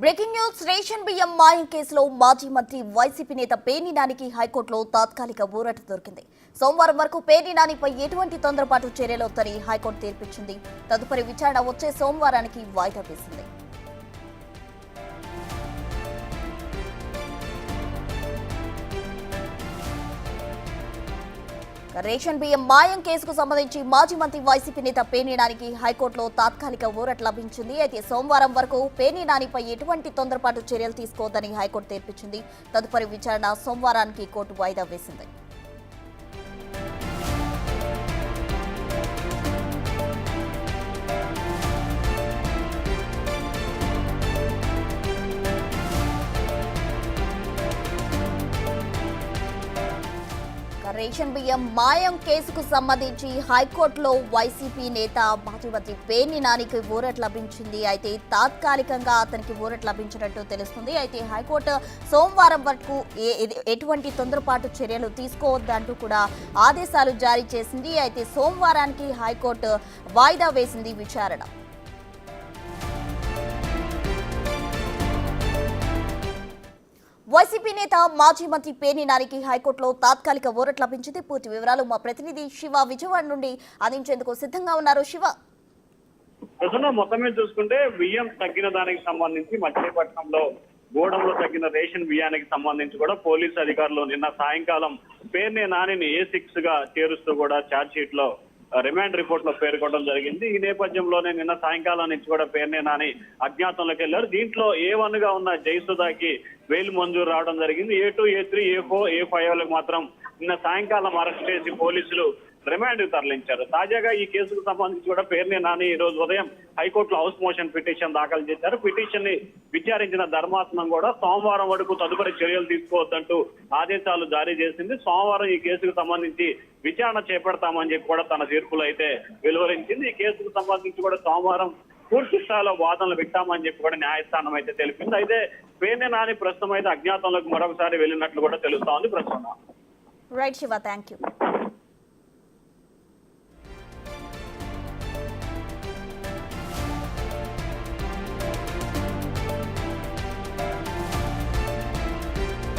Breaking news ration బియ్యం మాయం కేసులో మాజీ మంత్రి వైసీపీ నేత పేర్ని నానికి హైకోర్టులో తాత్కాలిక ఊరట దొరికింది. సోమవారం వరకు పేర్ని నానిపై ఎటువంటి తొందరపాటు చర్యలొద్దని హైకోర్టు తీర్పిచ్చింది. తదుపరి విచారణ వచ్చే సోమవారానికి వాయిదా వేసింది. రేషన్ బియ్యం మాయం కేసుకు సంబంధించి మాజీ మంత్రి వైసీపీ నేత పేర్ని నానికి హైకోర్టులో తాత్కాలిక ఊరట లభించింది. అయితే సోమవారం వరకు పేర్ని నానిపై ఎటువంటి తొందరపాటు చర్యలు తీసుకోవద్దని హైకోర్టు తీర్పిచ్చింది. తదుపరి విచారణ సోమవారానికి కోర్టు వాయిదా వేసింది. రేషన్ బియ్యం మాయం కేసుకు సంబంధించి హైకోర్టులో వైసీపీ నేత మాజీ మంత్రి పేర్ని నానికి ఊరట లభించింది. అయితే తాత్కాలికంగా అతనికి ఊరట లభించినట్టు తెలుస్తుంది. అయితే హైకోర్టు సోమవారం వరకు ఎటువంటి తొందరపాటు చర్యలు తీసుకోవద్దంటూ కూడా ఆదేశాలు జారీ చేసింది. అయితే సోమవారానికి హైకోర్టు వాయిదా వేసింది విచారణ. వైసీపీ నేత మాజీ మంత్రి పేర్ని నానికి హైకోర్టులో తాత్కాలిక ఊరట లభించింది. పూర్తి వివరాలు మా ప్రతినిధి శివ విజయవాడ నుండి అందించేందుకు సిద్ధంగా ఉన్నారు. శివ, మొత్తం మీద చూసుకుంటే బియ్యం తగ్గిన దానికి సంబంధించి మచిలీపట్నంలో గోడంలో తగ్గిన రేషన్ బియ్యానికి సంబంధించి కూడా పోలీసు అధికారులు నిన్న సాయంకాలం పేర్ని నానిని A6 గా చేరుస్తూ కూడా ఛార్జ్ షీట్ లో రిమాండ్ రిపోర్ట్ లో పేర్కొనడం జరిగింది. ఈ నేపథ్యంలోనే నిన్న సాయంకాలం నుంచి కూడా పేర్ని నాని అజ్ఞాతంలోకి వెళ్లారు. దీంట్లో A1 గా ఉన్న జయసుధాకి బెయిల్ మంజూరు రావడం జరిగింది. A2, A3, A4, A5 మాత్రం నిన్న సాయంకాలం అరెస్ట్ చేసి పోలీసులు రిమాండ్ తరలించారు. తాజాగా ఈ కేసుకు సంబంధించి కూడా పేర్ని నాని ఈ రోజు ఉదయం హైకోర్టులో హౌస్ మోషన్ పిటిషన్ దాఖలు చేశారు. పిటిషన్ ని విచారించిన ధర్మాసనం కూడా సోమవారం వరకు తదుపరి చర్యలు తీసుకోవద్దంటూ ఆదేశాలు జారీ చేసింది. సోమవారం ఈ కేసుకు సంబంధించి విచారణ చేపడతామని చెప్పి కూడా తన తీర్పులో అయితే వెలువరించింది. ఈ కేసుకు సంబంధించి కూడా సోమవారం పూర్తి స్థాయిలో వాదనలు విట్టామని చెప్పి కూడా న్యాయస్థానం అయితే తెలిపింది. అయితే పేర్ని నాని ప్రస్తుతం అయితే అజ్ఞాతంలోకి మరొకసారి వెళ్ళినట్లు కూడా తెలుస్తా ఉంది. ప్రస్తుతం రైట్ శివ, థ్యాంక్ యూ.